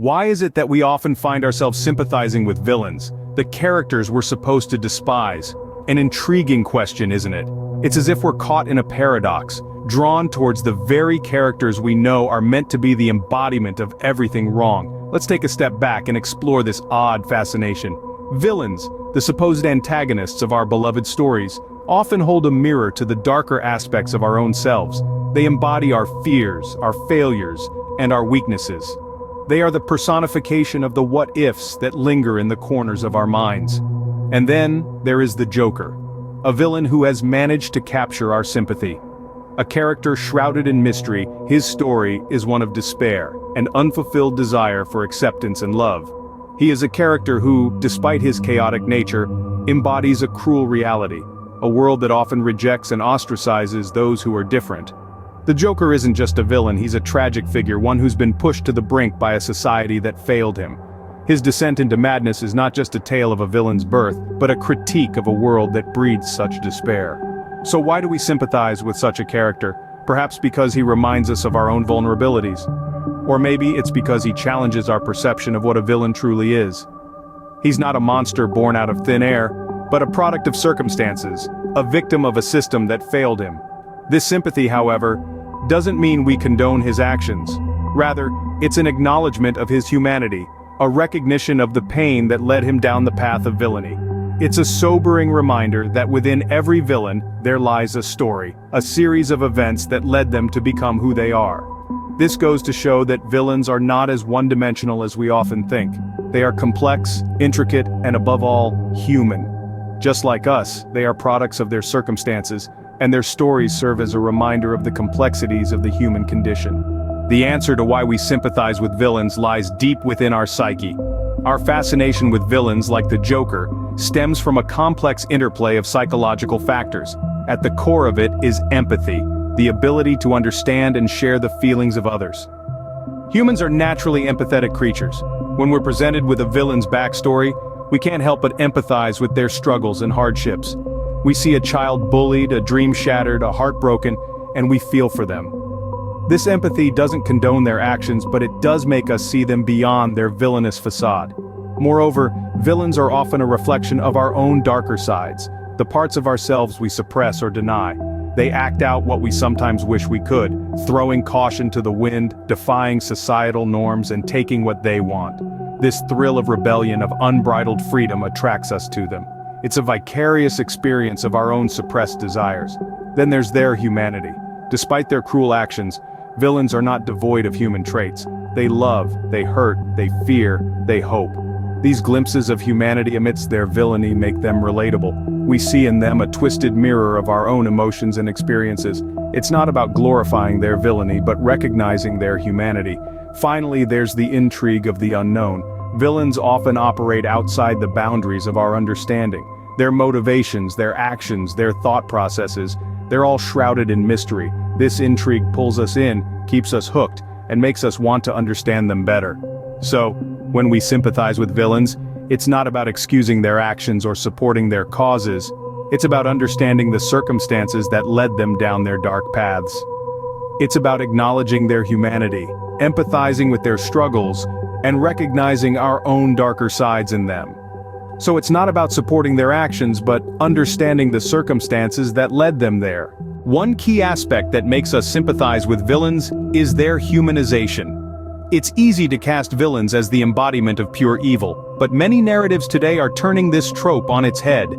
Why is it that we often find ourselves sympathizing with villains, the characters we're supposed to despise? An intriguing question, isn't it? It's as if we're caught in a paradox, drawn towards the very characters we know are meant to be the embodiment of everything wrong. Let's take a step back and explore this odd fascination. Villains, the supposed antagonists of our beloved stories, often hold a mirror to the darker aspects of our own selves. They embody our fears, our failures, and our weaknesses. They are the personification of the what-ifs that linger in the corners of our minds. And then, there is the Joker, a villain who has managed to capture our sympathy. A character shrouded in mystery, his story is one of despair, an unfulfilled desire for acceptance and love. He is a character who, despite his chaotic nature, embodies a cruel reality, a world that often rejects and ostracizes those who are different. The Joker isn't just a villain, he's a tragic figure, one who's been pushed to the brink by a society that failed him. His descent into madness is not just a tale of a villain's birth, but a critique of a world that breeds such despair. So why do we sympathize with such a character? Perhaps because he reminds us of our own vulnerabilities. Or maybe it's because he challenges our perception of what a villain truly is. He's not a monster born out of thin air, but a product of circumstances, a victim of a system that failed him. This sympathy, however, doesn't mean we condone his actions. Rather, it's an acknowledgement of his humanity, a recognition of the pain that led him down the path of villainy. It's a sobering reminder that within every villain, there lies a story, a series of events that led them to become who they are. This goes to show that villains are not as one-dimensional as we often think. They are complex, intricate, and above all, human. Just like us, they are products of their circumstances, and their stories serve as a reminder of the complexities of the human condition. The answer to why we sympathize with villains lies deep within our psyche. Our fascination with villains like the Joker stems from a complex interplay of psychological factors. At the core of it is empathy, the ability to understand and share the feelings of others. Humans are naturally empathetic creatures. When we're presented with a villain's backstory, we can't help but empathize with their struggles and hardships. We see a child bullied, a dream shattered, a heart broken, and we feel for them. This empathy doesn't condone their actions, but it does make us see them beyond their villainous facade. Moreover, villains are often a reflection of our own darker sides, the parts of ourselves we suppress or deny. They act out what we sometimes wish we could, throwing caution to the wind, defying societal norms, and taking what they want. This thrill of rebellion, of unbridled freedom, attracts us to them. It's a vicarious experience of our own suppressed desires. Then there's their humanity. Despite their cruel actions, villains are not devoid of human traits. They love, they hurt, they fear, they hope. These glimpses of humanity amidst their villainy make them relatable. We see in them a twisted mirror of our own emotions and experiences. It's not about glorifying their villainy, but recognizing their humanity. Finally, there's the intrigue of the unknown. Villains often operate outside the boundaries of our understanding. Their motivations, their actions, their thought processes, they're all shrouded in mystery. This intrigue pulls us in, keeps us hooked, and makes us want to understand them better. So, when we sympathize with villains, it's not about excusing their actions or supporting their causes. It's about understanding the circumstances that led them down their dark paths. It's about acknowledging their humanity, empathizing with their struggles, and recognizing our own darker sides in them. So it's not about supporting their actions, but understanding the circumstances that led them there. One key aspect that makes us sympathize with villains is their humanization. It's easy to cast villains as the embodiment of pure evil, but many narratives today are turning this trope on its head.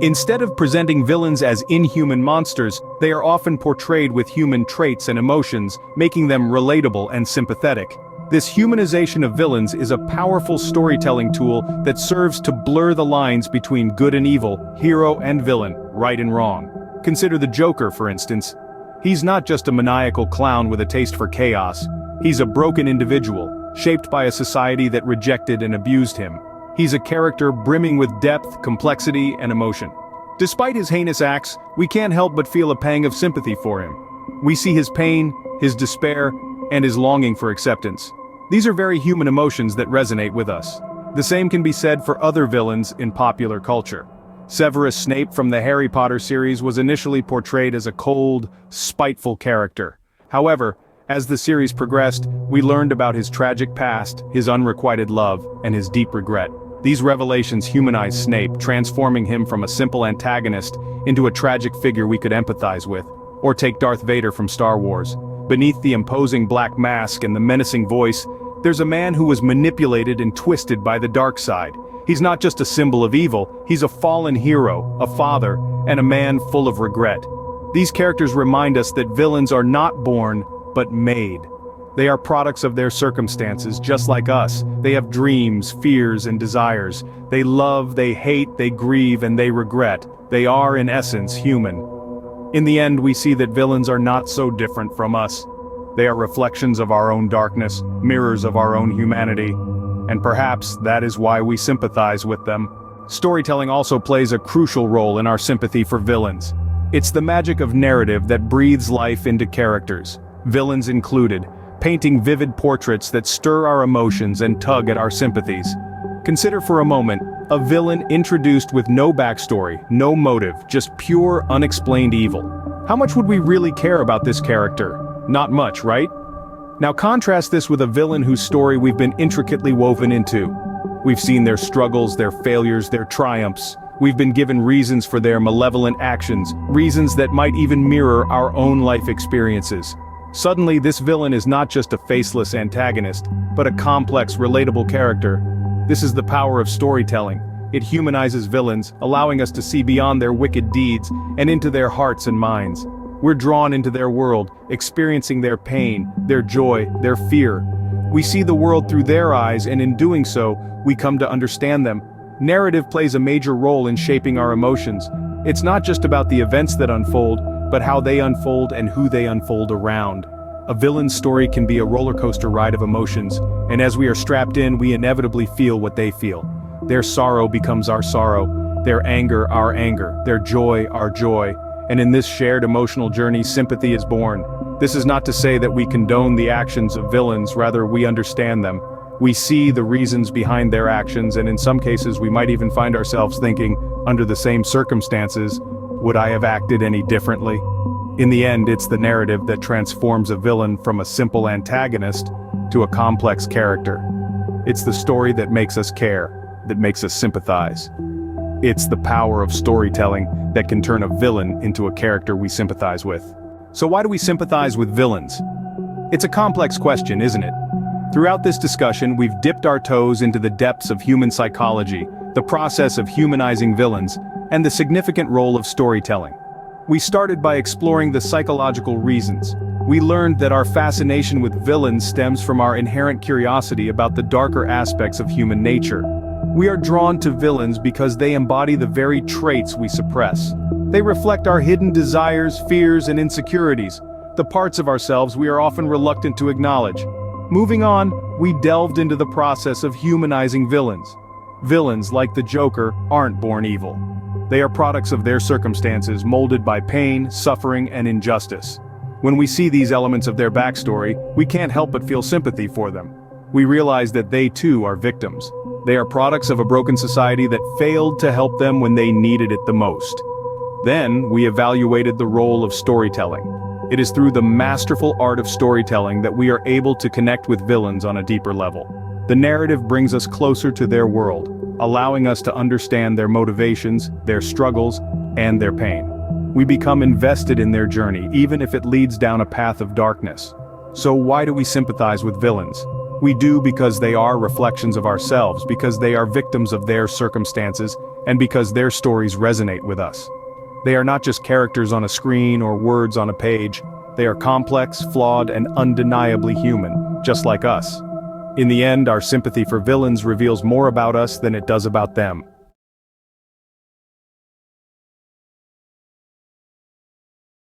Instead of presenting villains as inhuman monsters, they are often portrayed with human traits and emotions, making them relatable and sympathetic. This humanization of villains is a powerful storytelling tool that serves to blur the lines between good and evil, hero and villain, right and wrong. Consider the Joker, for instance. He's not just a maniacal clown with a taste for chaos. He's a broken individual, shaped by a society that rejected and abused him. He's a character brimming with depth, complexity, and emotion. Despite his heinous acts, we can't help but feel a pang of sympathy for him. We see his pain, his despair, and his longing for acceptance. These are very human emotions that resonate with us. The same can be said for other villains in popular culture. Severus Snape from the Harry Potter series was initially portrayed as a cold, spiteful character. However, As the series progressed, we learned about his tragic past, his unrequited love, and his deep regret. These revelations humanized Snape, transforming him from a simple antagonist into a tragic figure we could empathize with. Or take Darth Vader from Star Wars. Beneath the imposing black mask and the menacing voice, there's a man who was manipulated and twisted by the dark side. He's not just a symbol of evil, he's a fallen hero, a father, and a man full of regret. These characters remind us that villains are not born, but made. They are products of their circumstances, just like us. They have dreams, fears, and desires. They love, they hate, they grieve, and they regret. They are, in essence, human. In the end, we see that villains are not so different from us. They are reflections of our own darkness, mirrors of our own humanity. And perhaps that is why we sympathize with them. Storytelling also plays a crucial role in our sympathy for villains. It's the magic of narrative that breathes life into characters, villains included, painting vivid portraits that stir our emotions and tug at our sympathies. Consider for a moment a villain introduced with no backstory, no motive, just pure, unexplained evil. How much would we really care about this character? Not much, right? Now contrast this with a villain whose story we've been intricately woven into. We've seen their struggles, their failures, their triumphs. We've been given reasons for their malevolent actions, reasons that might even mirror our own life experiences. Suddenly, this villain is not just a faceless antagonist, but a complex, relatable character. This is the power of storytelling. It humanizes villains, allowing us to see beyond their wicked deeds and into their hearts and minds. We're drawn into their world, experiencing their pain, their joy, their fear. We see the world through their eyes, and in doing so, we come to understand them. Narrative plays a major role in shaping our emotions. It's not just about the events that unfold, but how they unfold and who they unfold around. A villain's story can be a roller coaster ride of emotions, and as we are strapped in, we inevitably feel what they feel. Their sorrow becomes our sorrow, their anger our anger, their joy our joy, and in this shared emotional journey, sympathy is born. This is not to say that we condone the actions of villains, rather we understand them. We see the reasons behind their actions, and in some cases we might even find ourselves thinking, under the same circumstances, would I have acted any differently? In the end, it's the narrative that transforms a villain from a simple antagonist to a complex character. It's the story that makes us care, that makes us sympathize. It's the power of storytelling that can turn a villain into a character we sympathize with. So why do we sympathize with villains? It's a complex question, isn't it? Throughout this discussion, we've dipped our toes into the depths of human psychology, the process of humanizing villains, and the significant role of storytelling. We started by exploring the psychological reasons. We learned that our fascination with villains stems from our inherent curiosity about the darker aspects of human nature. We are drawn to villains because they embody the very traits we suppress. They reflect our hidden desires, fears, and insecurities, the parts of ourselves we are often reluctant to acknowledge. Moving on, we delved into the process of humanizing villains. Villains, like the Joker, aren't born evil. They are products of their circumstances, molded by pain, suffering, and injustice. When we see these elements of their backstory, we can't help but feel sympathy for them. We realize that they too are victims. They are products of a broken society that failed to help them when they needed it the most. Then, we evaluated the role of storytelling. It is through the masterful art of storytelling that we are able to connect with villains on a deeper level. The narrative brings us closer to their world, allowing us to understand their motivations, their struggles, and their pain. We become invested in their journey, even if it leads down a path of darkness. So why do we sympathize with villains? We do because they are reflections of ourselves, because they are victims of their circumstances, and because their stories resonate with us. They are not just characters on a screen or words on a page. They are complex, flawed, and undeniably human, just like us. In the end, our sympathy for villains reveals more about us than it does about them.